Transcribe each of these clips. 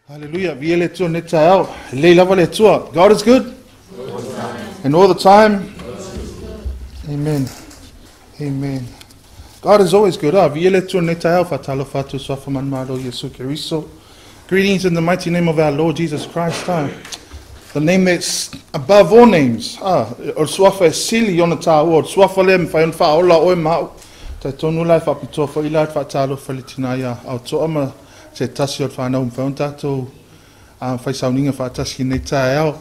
Hallelujah. God is good. And all the time. Amen. Amen. God is always good. Greetings in the mighty name of our Lord Jesus Christ. The name that's above all names. Or swafa sili on the taua. Or swafa lem fa ola o mau. Tonu life up to for ilat fatalo falitinaya. Autu se tasi o whanau mwhaun tātou whai sauninga whaatasi nei tae au.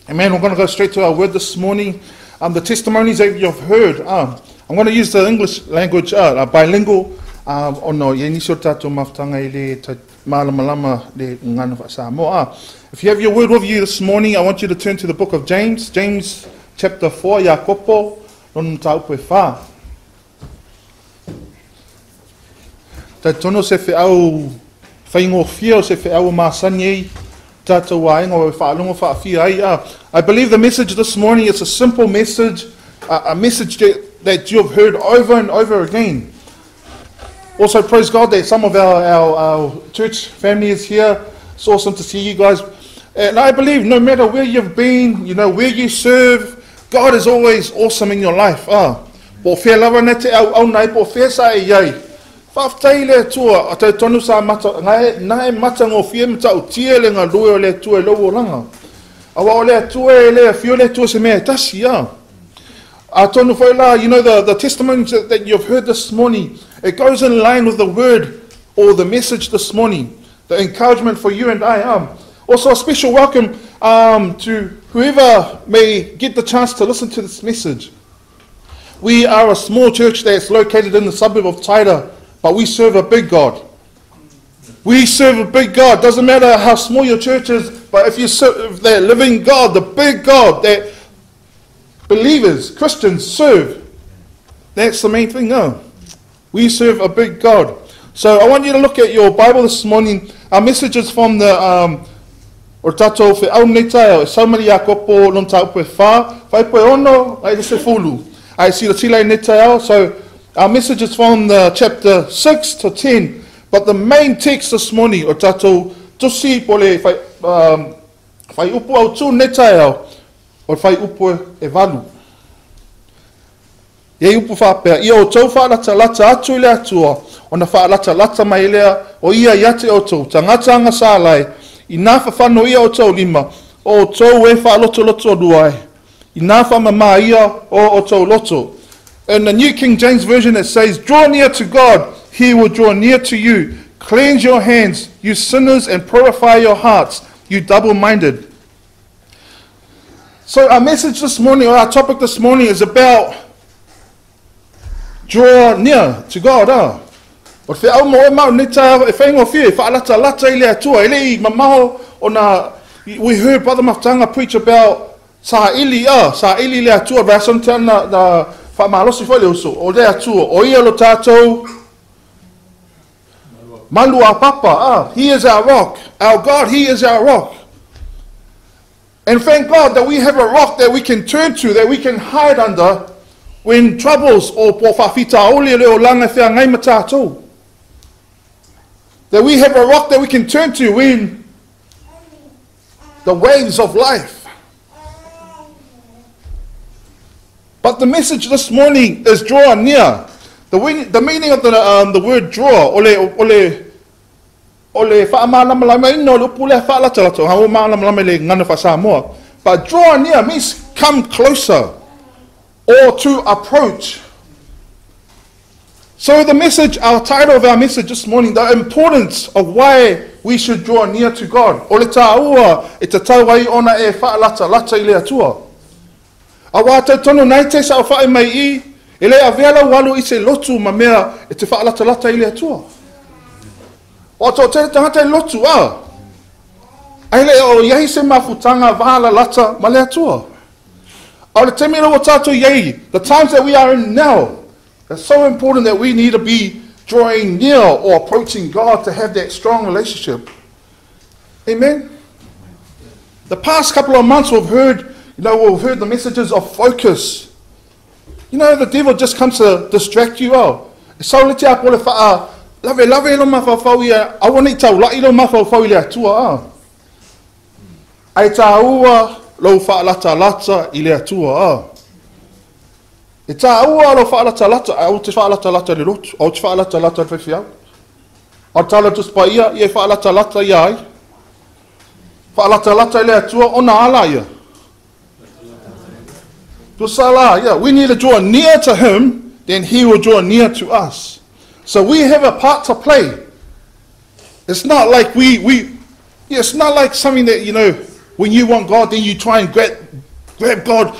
Amen, we're going to go straight to our word this morning. The testimonies that you've heard, I'm going to use the English language, bilingual. Ono, ye nisi o tātou mawhtanga I le malamalama le ngana whaasamo. If you have your word with you this morning, I want you to turn to the book of James. James chapter 4, Iakopo, non taupe wha. Ta tono se fe au whaingo fia o se fe au māsani ei tātou waenga o whaalongo whaafia ai. I believe the message this morning is a simple message, a message that you have heard over and over again. Also praise God that some of our church family is here. It's awesome to see you guys. And I believe no matter where you've been, you know, where you serve, God is always awesome in your life. Po whea lawa na te au nai, po whea sa e iai. Whaftai le tua, a te tonu sa mata, nai mata ngō whia mata o tia le ngā lue o le tua e lowo ranga. Awa o le tua e le whio le tua se mea tasi, A tonu whaila, you know, the testimonies that you've heard this morning, it goes in line with the word or the message this morning, the encouragement for you and I. Also a special welcome to whoever may get the chance to listen to this message. We are a small church that's located in the suburb of Tagata, but we serve a big God. We serve a big God. Doesn't matter how small your church is, but if you serve the living God, the big God that believers, Christians serve, that's the main thing. We serve a big God. So I want you to look at your Bible this morning. Our message is from the o tatou fe au nei tae o saumari Iakopo non taupe wha, whai poe ono, ai se fulu. I see the tila nei tae. So our message is from the chapter 6 to 10, but the main text this morning o tatou tosi pole whai upo Autu nei tae o whai upo e walu. Ye upo whapea, ia o tau faalatalata atu le atua, o na faalatalata mai lea o ia iate o tau, Tagata agasala I nā fafano ia o tau lima, o tau e faalotolotolua I nā faamamā ia o tau loto. In the New King James Version it says, draw near to God, He will draw near to you. Cleanse your hands, you sinners, and purify your hearts, you double-minded. So our message this morning, or our topic this morning is about draw near to God. But fe au mo e mau ni ta e whaingo whiu, Faalatalata I le Atua, I mamaho o na, we heard Brother Maftanga preach about sa ili le Atua, rason tana na faamalosi fo le uso, o le Atua, o ia lo tātou, malu a papa, He is our rock, our God, He is our rock. And thank God that we have a rock that we can turn to, that we can hide under when troubles or po whawhita ole leo langa whea ngai matatou. That we have a rock that we can turn to when the waves of life. But the message this morning is draw near. The meaning of the word draw, ole faamamā no le pule faalatalata, ha o mālamalama le ngana whasamoa. But draw near means come closer or to approach. So the message, our title of our message this morning, the importance of why we should draw near to God. Ole taua e te tauai ona e faalatalata I le Atua. A wātou tono nai te sa o whae mai I, e le aveala walu I se lotu ma mea e te faalatalata I le Atua. O tō te tangata I lotu ai le o iei se mafutanga vahala lata ma le Atua. O le te mea o tātou iei, the times that we are in now, it's so important that we need to be drawing near or approaching God to have that strong relationship. Amen? The past couple of months we've heard the messages of focus. You know, the devil just comes to distract you. So le te apole Lave lo mawhawhau ia, awa nei tau lai lo mawhawhau ia atua. Ai taua lo faalatalata i le atua. E taua lo faalatalata, au te faalatalata le lotu, au te faalatalata le whewhiau. Au tala tuspa ia, i e faalatalata ia ai. Faalatalata i le atua, ona ala ia. Tusala, yeah, we need to draw near to him, then he will draw near to us. So we have a part to play. It's not like it's not like something that, you know, when you want God, then you try and grab God.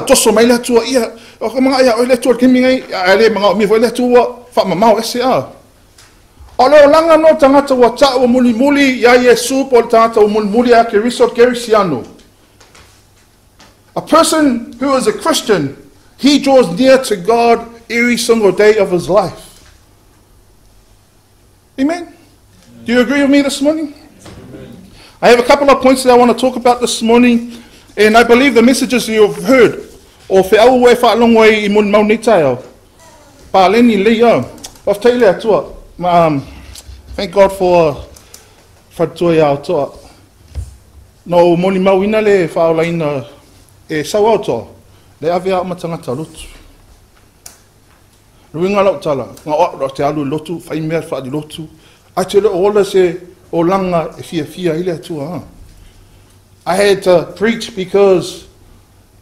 Doso mai le tua ia, o ka mga ia o le tua kimi ngai, ale mga mi foi le tua faamamā ese a. O le langa no tangata wa ta o muli ya Yesu po tangata o muli a ke resort kerisiano. A person who is a Christian, he draws near to God every single day of his life. Amen? Do you agree with me this morning? Amen. I have a couple of points that I want to talk about this morning, and I believe the messages you've heard, o fe au e whaalongo I mun mauni tayo. Pa leni lea, of taile atua. Thank God for toi atua. No moni mauina le whaolaina e sauauto, le avea matangata lutu. Ruinga lau tala, ngā o te alu lotu, whai mea whaadi lotu. Ai te leo ola se o langa e fia ile atua. I had to preach because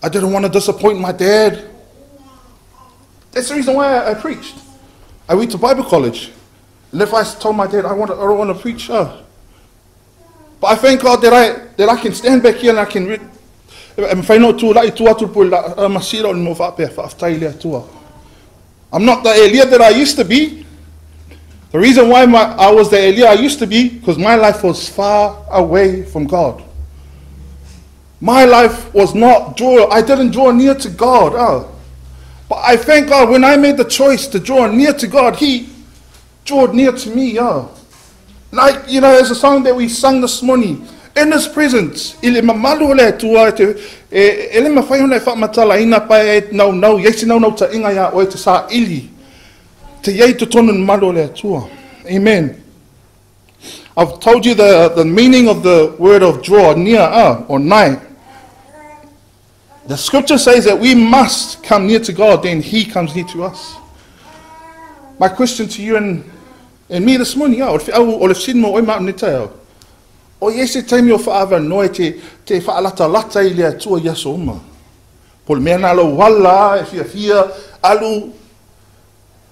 I didn't want to disappoint my dad. That's the reason why I preached. I went to Bible college. And if I told my dad I don't want to preach, but I thank God that I can stand back here and I can read. I'm not the Elia that I used to be. The reason why I was the Elia I used to be, because my life was far away from God. My life was not I didn't draw near to God. But I thank God when I made the choice to draw near to God, He drew near to me. Like, you know, there's a song that we sang this morning. In His presence, ele mamalu le tua ele mawhai hona e whaamatala ina pai e nau yesi nau ta inga ia o te sa ili te yei te tonu malu le tua. Amen. I've told you the meaning of the word of draw, near or nigh. The scripture says that we must come near to God, then He comes near to us. My question to you and me this morning, o le sinmo o ma netao. O yese taimi o whaava noe te faalatalata I le atua Yesu uma. Pol mea na lo wala e fia alu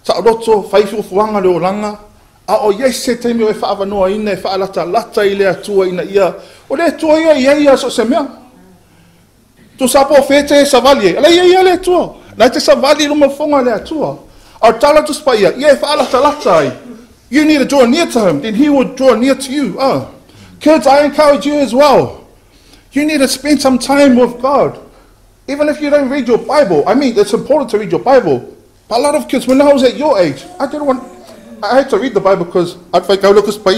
sa loto whaifu fuanga le o langa. A o yese taimi o whaava noa ina e faalatalata I le atua ina ia. O le atua ia so se mea. Tu sapo fete sa valie. Ala ia le atua. Na te sa valie luma fonga le atua. Au tala tu spa ia e faalatalata ai. You need to draw near to Him, then He will draw near to you. Kids, I encourage you as well. You need to spend some time with God. Even if you don't read your Bible. I mean, it's important to read your Bible. But a lot of kids, when I was at your age, I had to read the Bible because I'd think, look, it's by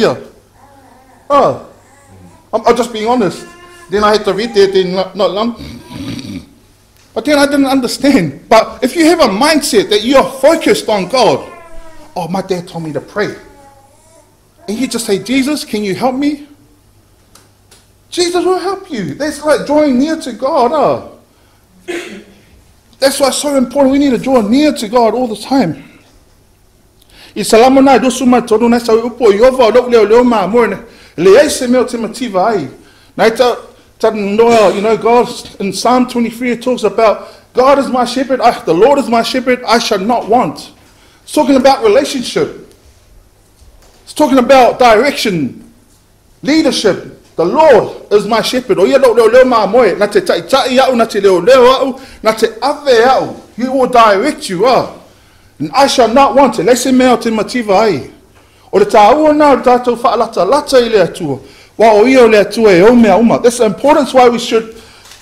I'm just being honest. Then I had to read it, then not long. But then I didn't understand. But if you have a mindset that you are focused on God, oh, my dad told me to pray. And you just say, Jesus, can you help me? Jesus will help you. That's like drawing near to God. That's why it's so important. We need to draw near to God all the time. I salamona dosuma todo na sa upo yova lo leo ma morne. Le ese meo te motiva ai. Naita you know, God in Psalm 23 it talks about God is my shepherd, the Lord is my shepherd, I shall not want. It's talking about relationship. It's talking about direction, leadership. The Lord is my shepherd. He will direct you. And I shall not want it. Let's say mea te mativa ai. O le taua na o tātou faalatalata I le atua. Wa o ia o le atua e o mea uma. That's the importance why we should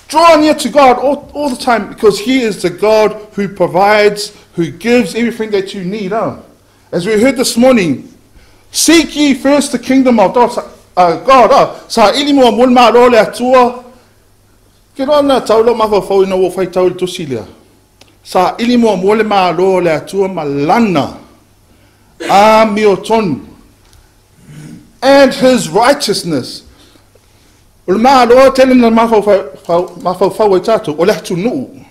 draw near to God all the time, because He is the God who provides, who gives everything that you need. As we heard this morning, seek ye first the kingdom of God. Sa ili mo mulma ro le atua. Ke rona taulo mawhawhau ina wo whai tau le tusi lea. Sa ili mo mulma ro le atua malana. a mio tonu, and his righteousness. O le mālo tele na mawhawhau e tātou, o le atu nuu.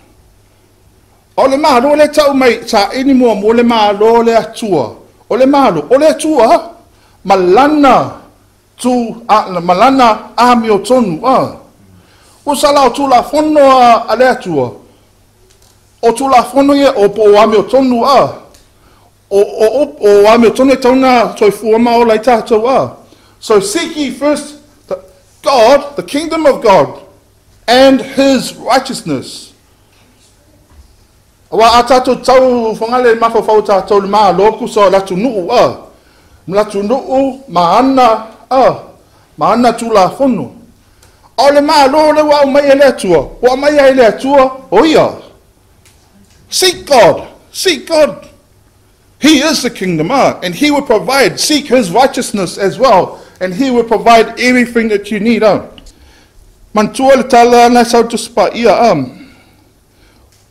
O le mālo le tau mai tā ini mua mo le mālo le atua. O le mālo, o le atua, malana a mio tonu. O sala o tula fono a le atua. O tula fono ye o po a mio tonu O a mio tonu e tauna toi fuama o lai tātou So seek ye first God, the kingdom of God, and his righteousness. Wa atato tau fangale mafafau tātou le maa loku so latu nuu Latu nuu maana tula fono. O le maa lo le wa mai ele atua. Wa mai ele atua o ia. Seek God. Seek God. He is the kingdom, and he will provide. Seek his righteousness as well, and he will provide everything that you need. Mantua le tala na sau tu spa ia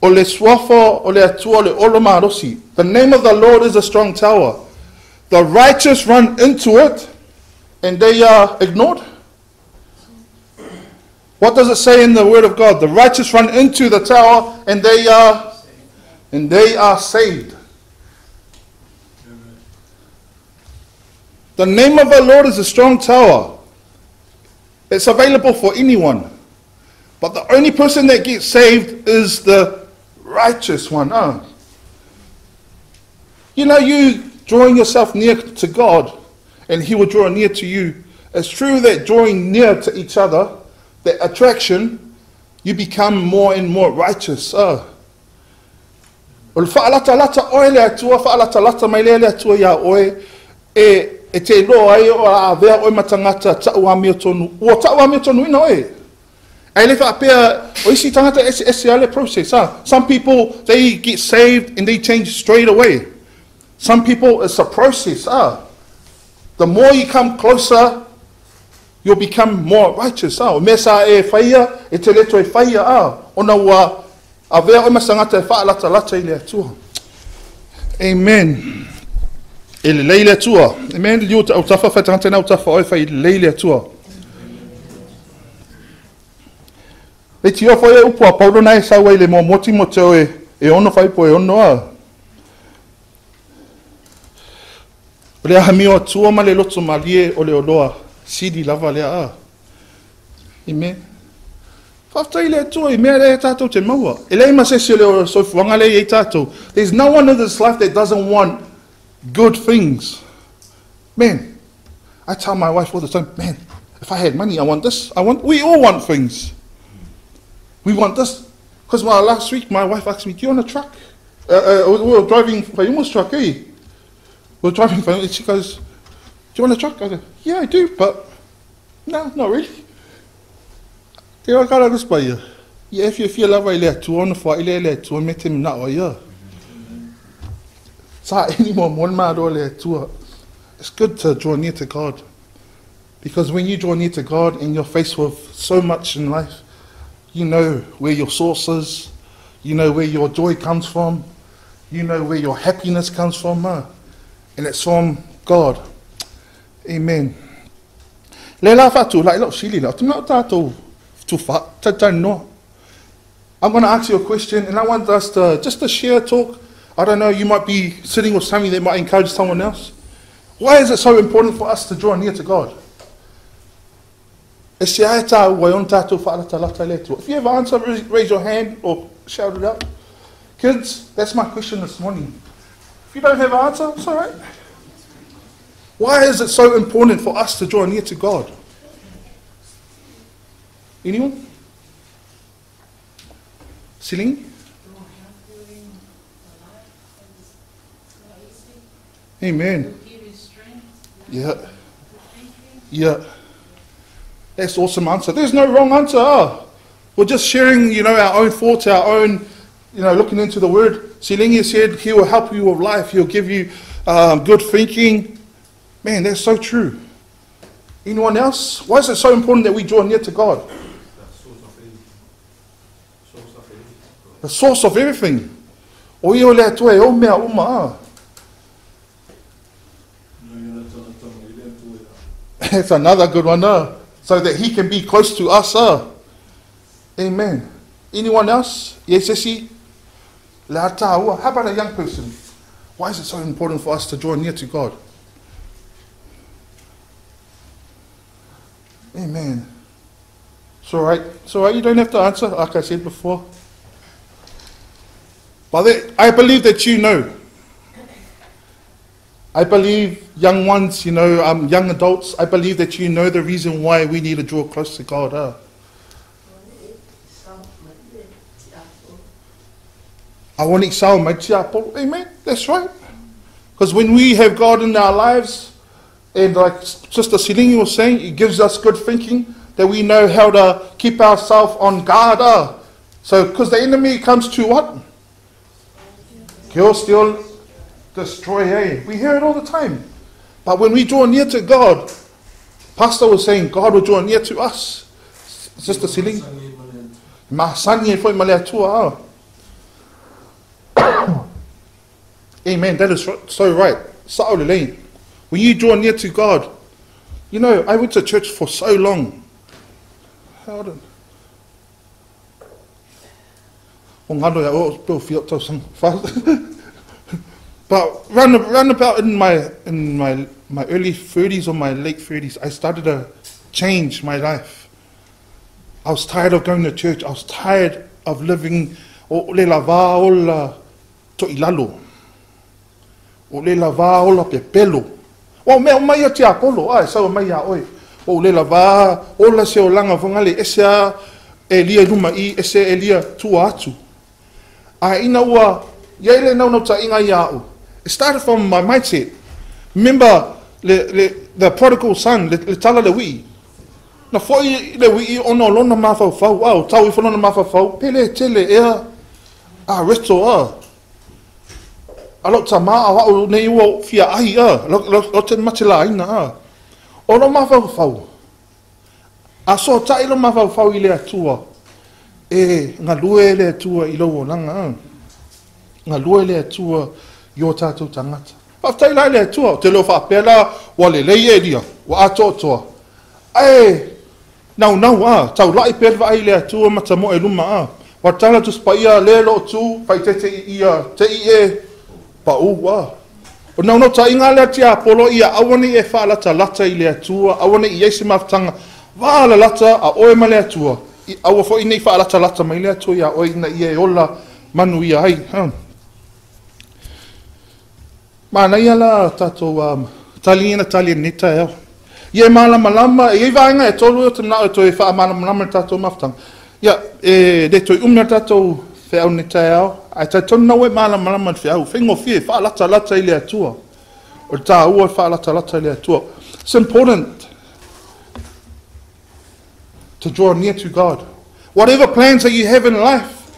o le swafo o le atua le oloma rosi. The name of the Lord is a strong tower. The righteous run into it, and they are ignored. What does it say in the word of God? The righteous run into the tower, and they are saved. The name of the Lord is a strong tower. It's available for anyone. But the only person that gets saved is the righteous one. You know, you drawing yourself near to God, and he will draw near to you. It's true that drawing near to each other, that attraction, you become more and more righteous. Faalatalata oe le atua, faalatalata mai le atua ia oe, e te loa ai o a vea oe matangata taua mio tonu. Ua taua mio tonu ina oe. Ai le whaapea, o isi tangata ese ale process. Some people, they get saved and they change straight away. Some people, it's a process. The more you come closer, you'll become more righteous. O mesa e whaia, e te leto e whaia. Ona ua a vea oe matangata e faalatalata i le atua. Amen. E le leile atua. Amen. Liu au tafa whaitangata nau tafa oe whai leile atua. Le ti ofo e upo a paulo nai sa wai le mo moti mo te oe e ono whai po e ono Le ahamio atua ma le loto malie o le oloa. Sidi lava lea Amen. Whaftai le atua i mea le tātou te maua. E lei masesi o le soifuanga le i tātou. There's no one in this life that doesn't want good things. Man, I tell my wife all the time, man, if I had money, I want this. We all want things. We want this. Because last week, my wife asked me, do you want a truck? We were driving Fayuma's truck, We were driving Fayuma's, and she goes, do you want a truck? I go, yeah, I do, but no, not really. Kaya I gotta just buy you. Yeah, if you feel like I let you on the fire, I let you make him not yeah. It's good to draw near to God, because when you draw near to God and you're faced with so much in life, you know where your source is, you know where your joy comes from, you know where your happiness comes from, and it's from God. Amen. I'm going to ask you a question, and I want us to just share, talk. I don't know, you might be sitting with something that might encourage someone else. Why is it so important for us to draw near to God? If you have an answer, raise your hand or shout it out. Kids, that's my question this morning. If you don't have an answer, it's all right. Why is it so important for us to draw near to God? Anyone? Celine? Amen. Yeah. Yeah. That's awesome answer. There's no wrong answer. We're just sharing, our own thoughts, our own, looking into the word. Celine said he will help you with life. He'll give you good thinking. Man, that's so true. Anyone else? Why is it so important that we draw near to God? The source of everything. That's another good one, so that he can be close to us. Amen. Anyone else? Yes, Esi? La taua. How about a young person? Why is it so important for us to draw near to God? Amen. It's all right. It's all right. You don't have to answer, like I said before. But I believe that you know. I believe young ones, young adults, I believe that you know the reason why we need to draw close to God. I want to excel my tiapo. Amen. That's right. Because when we have God in our lives, and like Sister Silingi was saying, it gives us good thinking that we know how to keep ourselves on guard. So, because the enemy comes to what? Kill, steal, destroy. We hear it all the time. But when we draw near to God, Pastor was saying God will draw near to us. Sister Silingi. Mahasanye foi male atua. Amen. That is so right. When you draw near to God, I went to church for so long. But round about in my early 30s or my late 30s, I started to change my life. I was tired of going to church. I was tired of living o le lava o la to ilalo. O le lava o la pepelo. O me o mai ati apolo, ai sa o mai a oi. O le lava o la se o langa vongale esa elia luma I ese elia tua atu. A ina ua yele no ta inga iau. It started from my mindset. Remember the prodigal son, le tala le wi. Na foi le wi ono lona mafa fau, au tau I lona mafa fau, pele tele ea a resto Alo tama au nei wo fia ai lo ten matela ina O lo mafa fau. A so ta ilo mafa fau I le atua. Nga lue le atua I lo langa. Nga lue le atua yo tātou tangata. Paftai lai le atua, te lo whapela, wa le leie dia, wa atoa. Nau, tau lai perwa ai le atua mata mo luma Wa tala tu spaia le lo tu, pai te ia, te pa ua. O nau ta inga le tia apolo ia awani faalatalata I le atua, awani I ese maftanga, wala lata a oe ma le atua. Awa fo inei faalatalata mai le atua ia oe ina ia ola manu ia ai. Mana ia la tatou talina nita eo. Ia malama, ia vaenga tolu o tamna o toi faamamā tatou maftanga. Ia, de toi tatou feau nita eo. Ai taitona ue malama feau. Whengo fie, faalatalata I le atua. O taua faalatalata I le atua. It's important to draw near to God. Whatever plans that you have in life,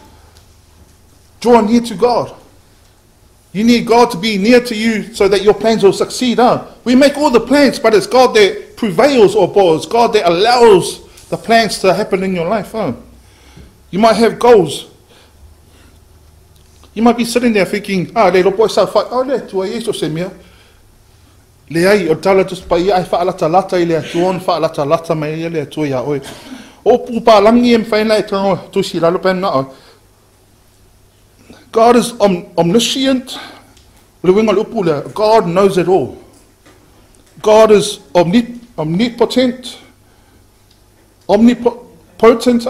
draw near to God. You need God to be near to you so that your plans will succeed. We make all the plans, but it's God that prevails, or it's God that allows the plans to happen in your life. You might have goals. You might be sitting there thinking, le lopo sa fa, le tua yeso se mea. Le ai, o tala tus pa ia, ai faalatalata I le atuon, faalatalata mai ia le atua ia oi. O pupa langi whaina tango tusi lalo pena God is omniscient. God knows it all. God is omnipotent. Omnipotent.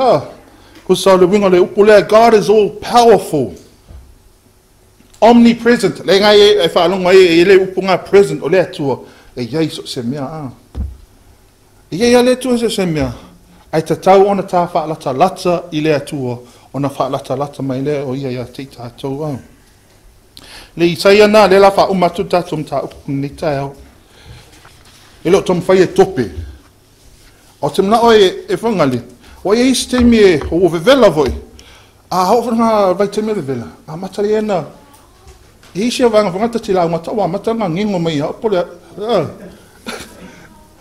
God is all powerful. Omnipresent. Present. Ai tatau ona tā faalatalata I le atua, ona faalatalata mai le o ia te tātou Le isaia nā, le la umatu tātou mta upu ni tāo. Lo tom whai tope. O te mna oe whangali. O e isi teimi o vevela voi. Hau whanga vai teimi vevela. Matari ena. E isi a wangata te lau matawa, matanga ngingo mai pole.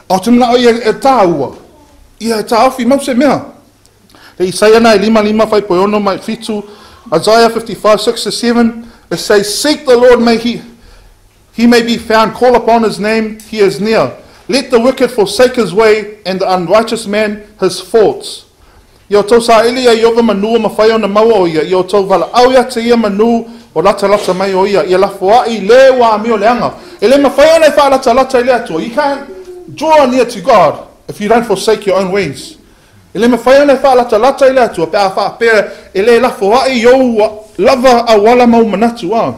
O te mna oe tāua. Ia tāwhi mau se mea. Le isaia nā lima whai poiono mai fitu. Isaiah 55, 6-7. It says, seek the Lord, he may be found. Call upon his name, he is near. Let the wicked forsake his way, and the unrighteous man his faults. Ia o tau sa ili ai ova manua mawhai o na maua o ia. Ia o tau wala au ia te ia manu o lata mai o ia. Ia lafua i le wa mi o leanga. E le mawhai o nei whaalata i le atua. You can't draw near to God if you don't forsake your own ways. E le mawhai o nei whaalata i le atua. Pe a whaapea e le lafua i o lava a wala mau manatu a.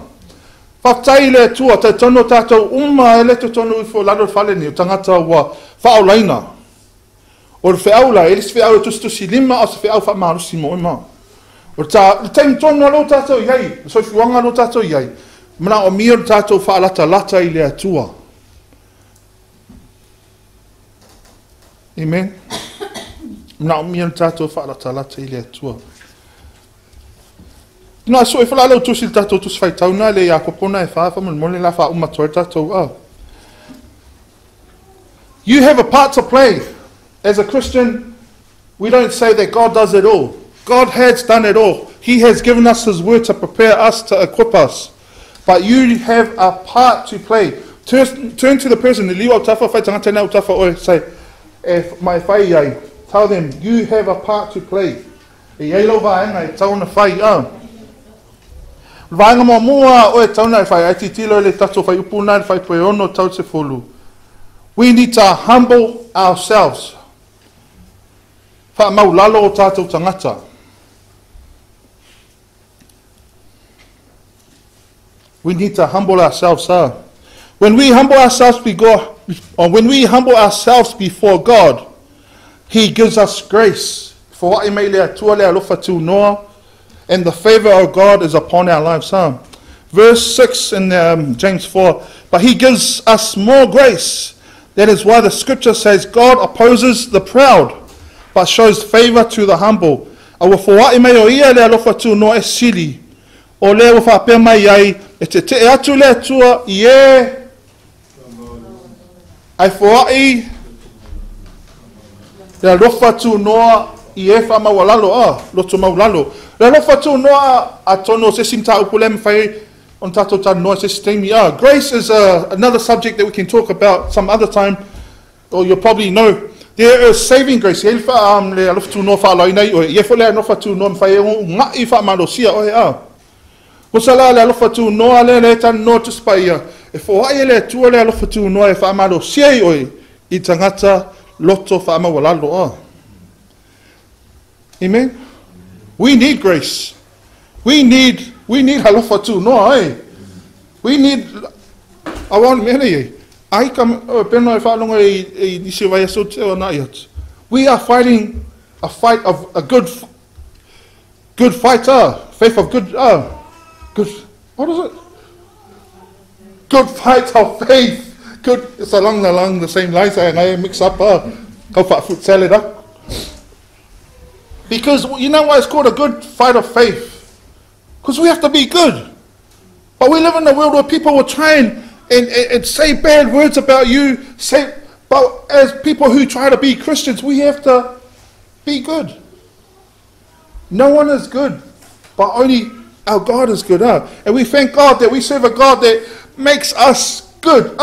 Whaftai le atua te tono tātou uma e le te tono i fo lado whaleni o tangata wa whaolaina. O le whiaula, e le whiaula tusi lima o se whiau whamarusi mo e maa. O le taim tono lo tātou iai, o soi whiwanga lo tātou iai. Mana o mia tātou Faalatalata i le atua. Amen. Mana o mia tātou Faalatalata i le atua. Nā so e whalalo tusi tātou tusi whaitauna le Iakopo na e whaafa mole la wha umatoa tātou a. You have a part to play. As a Christian, we don't say that God does it all. God has done it all. He has given us His word to prepare us, to equip us. But you have a part to play. Turn to the person, say, my whai ai. Tell them, you have a part to play. E eilo vaenga e tauna whai a. Vaenga mo mua o e tauna e whai. Ai titilo le tato whai upuna e whai poe ono tau te folu. We need to humble ourselves. Faamaulalo o tātou tangata. We need to humble ourselves. When we humble ourselves before God, He gives us grace. For and the favor of God is upon our lives. Verse 6 in James 4. But He gives us more grace. That is why the scripture says God opposes the proud, but shows favor to the humble. Awa foa'i mai o ia le alofa tu no e sili. O le o whapea mai ai, e te atu le atua i e. Ai foa'i le alofa tu noa i e wha mawalalo loto mawalalo. Le alofa tu noa a tono se simta upulem whai on tato ta noa se sistemi a. Grace is another subject that we can talk about some other time, or you'll probably know. There is saving grace. Le alofa tu noa whaalaina i oe. Ie fo le alofa tu noa mwhai ngai wha malosia oe a. Kusala le alofa tu noa le tan noa tuspaia. E fo hai le tua le alofa tu noa e wha malosia i oe. I tangata loto wha mawalalo a. Amen. We need grace. We need alofa tu noa eh. We need I want many. I come peno e whalonga I nisi vai aso te o na iat. We are fighting a fight of a good fighter. Faith of good what is it? Good fight of faith. Good, it's along the same lines and I mix up go for fruit salad up. Because you know why it's called a good fight of faith? Because we have to be good. But we live in a world where people will try and say bad words about you. But as people who try to be Christians, we have to be good. No one is good, but only our God is good. And we thank God that we serve a God that makes us good.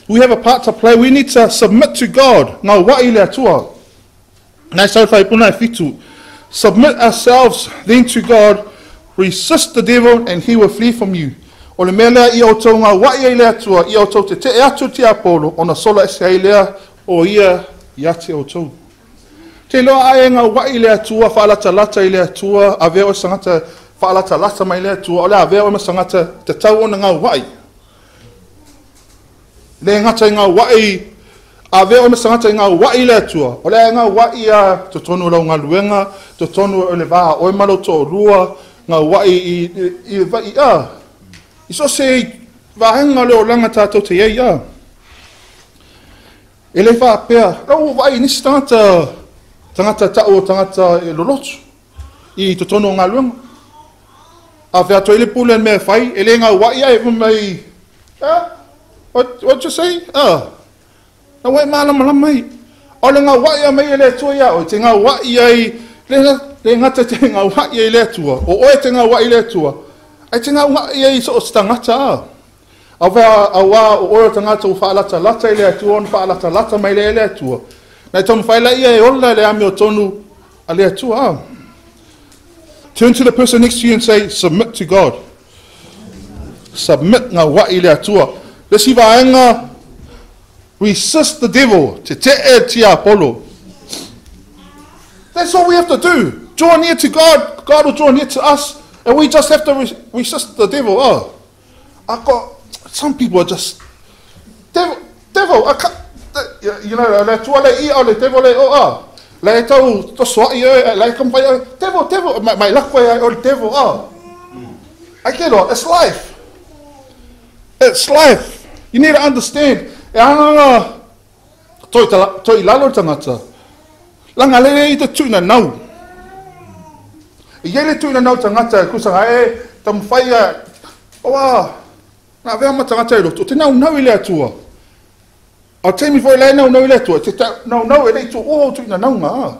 We have a part to play. We need to submit to God. Now, what is Atua? Submit ourselves then to God, resist the devil, and he will flee from you. O le mea lea I outou ngā wai ai lea tua, I outou te te atu te apolo, o na sola ese ai lea o ia te outou. Te loa ai ngā wai lea tua, faalatalata I lea tua, a veo sangata faalatalata mai lea tua, o lea veo sangata te tau o na ngā wai. Le ngata I ngā wai, a veo sangata I ngā wai lea tua, o lea ngā wai a to tonu lau ngā luenga, to tonu o le vaa o malo to rua, ngā wai I so se vahenga leo langa tātou te iei a. E le whaapea, rau vai nisi tangata tau tangata e lolotu. I to tono ngā luenga. A whea to ele pule mea whai, e le ngā wai a e mai, what you say? Na wai mālama mai. O le ngā wai a mai e le tua ia, o te ngā wai ai, le ngata te ngā wai e le tua, o oe te ngā wai le tua. Ai tinga unga ia so stangata. Awa o ora tangata o faalatalata ile atua on faalatalata mai le atua. Na tonu faila ia e ola le ami o tonu ale atua. Turn to the person next to you and say, submit to God. Submit ngā wa ile atua. Lesi vaenga, resist the devil. Te te apolo. That's all we have to do. Draw near to God. God will draw near to us. And we just have to resist the devil. Oh, I got some people are just devil. I can't, you know, le tua le I o le devil le o a. Le tau to swai le come by devil. My luck way o le devil. Oh, I get it. It's life. It's life. You need to understand. E anga toi lalo tangata. Langa le te tuna nau. Ia le tuna nau tangata kusanga e tam faia. Oa. Na vea matangata e roto. Te nau i le atua. I'll tell me for le nau i le atua. Te nau e le tu o tuna nau ngā.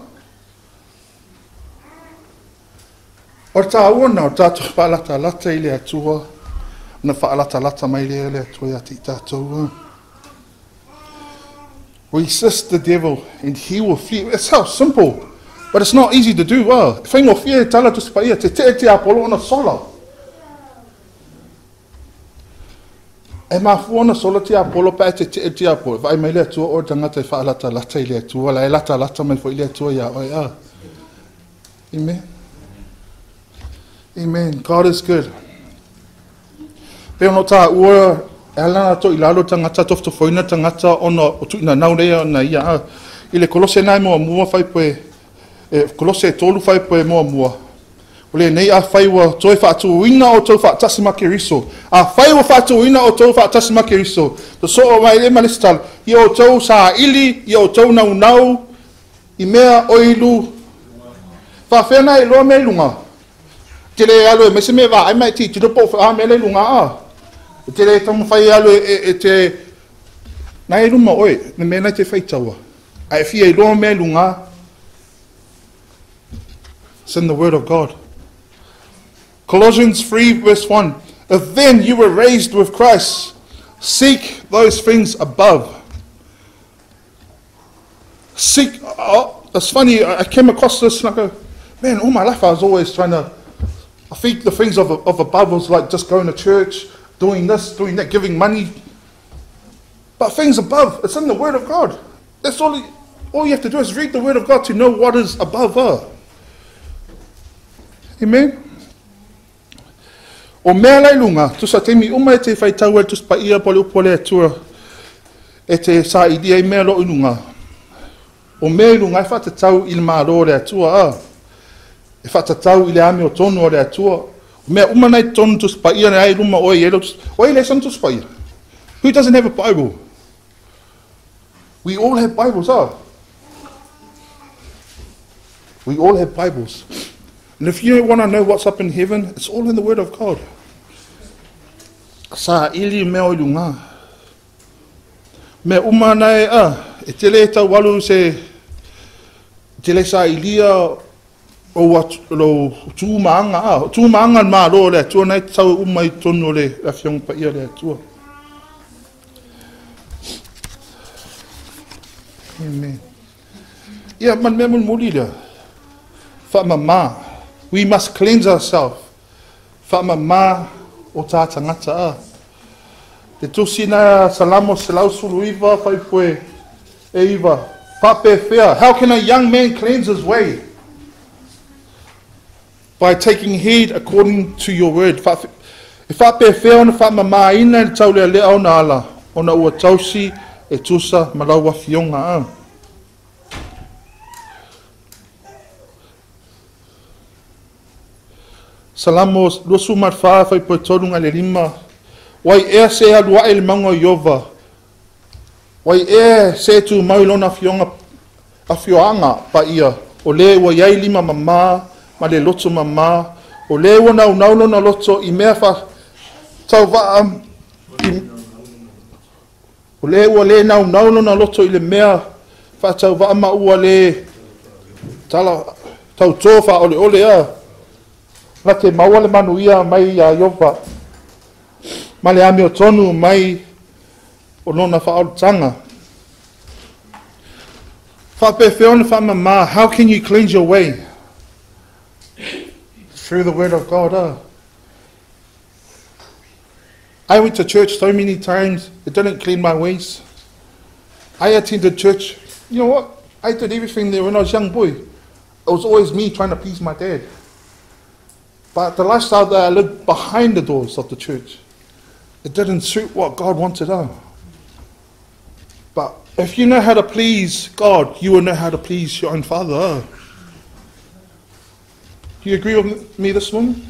O ta uona o tātou faalatalata i le atua. Na faalatalata mai le atua ia te tātou. Resist the devil and he will flee. It's how simple, but it's not easy to do. Whaingo fie tala tu spaia te apolo ona sola. E mafuona sola te apolo pa te apolo. Vai mai le atua o tangata e faalatalata i le atua. La e lata mai fo i le atua ia oi a. Amen. Amen. God is good. Peo no tā ua e alana to i lalo tangata tofto foina tangata ona o tuina nau rea na ia. I le kolose nai mua fai poe. Kolose tolu fai poe mua. O le nei a fai wa toi whaatu uina o tau whaatasima riso. A fai wa whaatu uina o tau whaatasima riso. To so o mai le malestal. I o tau sa ili, i o tau nau. I mea oilu. Whawhena e loa me lunga. Te le alo e mese me wa ai mai ti tupo wha me le lunga a. Te le tamu whai alo e te... Nai luma oi, ne mena te whai taua. Ai fia i loa me lunga. It's in the word of God. Colossians 3 verse 1. If then you were raised with Christ, seek those things above. Seek... Oh, it's funny, I came across this and I go, man, all my life I was always trying to... I think the things of above was like just going to church, doing this, doing that, giving money. But things above, it's in the Word of God. That's all you have to do is read the Word of God to know what is above her. Amen? O mea lai lunga, tu sa temi uma e te whaitau e tus pa ia pole upole atua e te sa idia i mea lo ununga. O mea lunga e whatatau i le maaro le atua a. E whatatau i le ame o tonu o le atua. O mea umanai tonu tus pa ia ne ai luma oi elo. Oi le san tus pa ia. Who doesn't have a Bible? We all have Bibles, We all have Bibles. And if you want to know what's up in heaven, it's all in the Word of God. Sa ili mea o lunga. Me umanai e tele tau walu se tele sa ilia o lo tūmaanga mā lo le atua nei tau umai tonu le awhiong pa ia le atua. Amen. Ia man mea mun muri lea. Faamamā. We must cleanse ourselves. Faamamā o tā tangata a. Te tusina salamo se lausulu iwa whai poe e iwa. Pape whea. How can a young man cleanse his way? By taking heed according to your word. E whape whea ona faamamā ina ni tau lea lea o na ala. Ona ua tausi e tusa malaua fionga a. Salamo lusu marwha whai poe torunga le lima. Wai ea se alua e le maunga iova. Wai ea se tu maulona fionga a fioanga pa ia. O le wa iai lima mamā, ma le loto mamā. O le wa nau na loto i mea wha tau waa. O le wa le nau na loto i le mea wha tau waa ma ua le tala tau tōwha ole a. La te maua le manuia mai a Iopa. Ma le ame o tonu mai o lona whaotanga. Whapewheona faamamā, how can you cleanse your way? Through the word of God. I went to church so many times, it didn't clean my ways. I attended church. You know what? I did everything there when I was a young boy. It was always me trying to please my dad. But the lifestyle that I lived behind the doors of the church, it didn't suit what God wanted. But if you know how to please God, you will know how to please your own father. Do you agree with me this morning?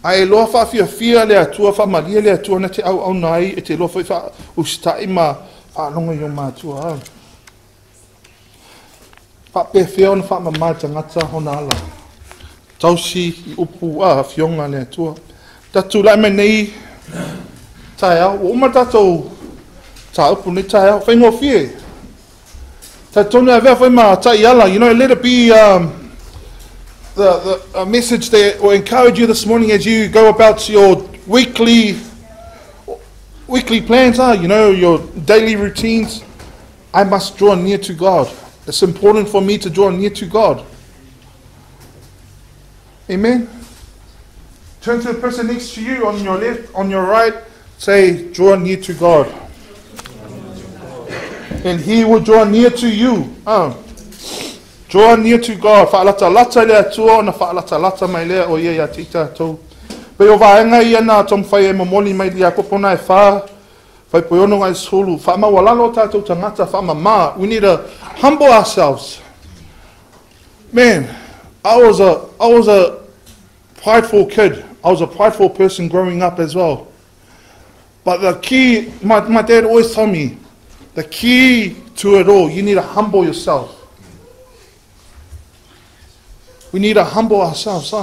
Ai loa whawhiawhia le atua, whamalia le atua na te au nai, e te loa whai ustai ma whalonga i o mātua. Whapewhia na faamamā tangata hona ala. Tausi I upu whionga le atua. Tatu lai mai nei tae au, o uma tatou ta upu nei tae au, whaingo whie. Tatonu a vea whai ma tai ala, you know, let it be the message that will encourage you this morning as you go about your weekly plans, you know, your daily routines. I must draw near to God. It's important for me to draw near to God. Amen. Turn to the person next to you on your left, on your right. Say, draw near to God. And He will draw near to you. Draw near to God. Faalatalata le atua na faalatalata mai lea o ia tita tau. Pe o vaenga ia na tom whai e momoli mai li Iakopo na e wha. Whai poiono ngai sulu. Faamawalalo tātou tangata faamamā. We need to humble ourselves. Man, I was a prideful kid. I was a prideful person growing up as well. But the key, my dad always told me, the key to it all, you need to humble yourself. We need to humble ourselves.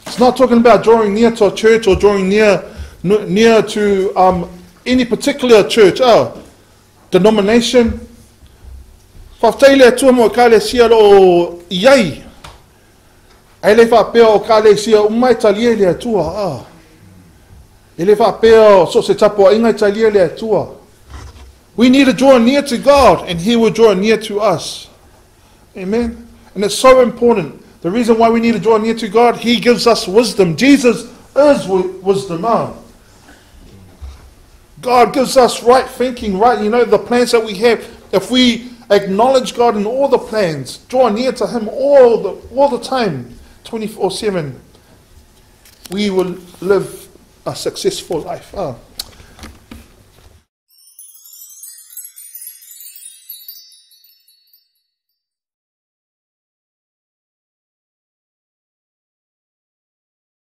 It's not talking about drawing near to a church or drawing near to any particular church, denomination. Whafteile atua mo ka le sia lo iai. Ai le whapea o ka le sia umai talia le atua. E le whapea so se tapo ingai talia le atua. We need to draw near to God and He will draw near to us. Amen. And it's so important. The reason why we need to draw near to God, He gives us wisdom. Jesus is wisdom. God gives us right thinking, right, you know, the plans that we have. If we acknowledge God in all the plans, draw near to Him all the time, 24/7, we will live a successful life.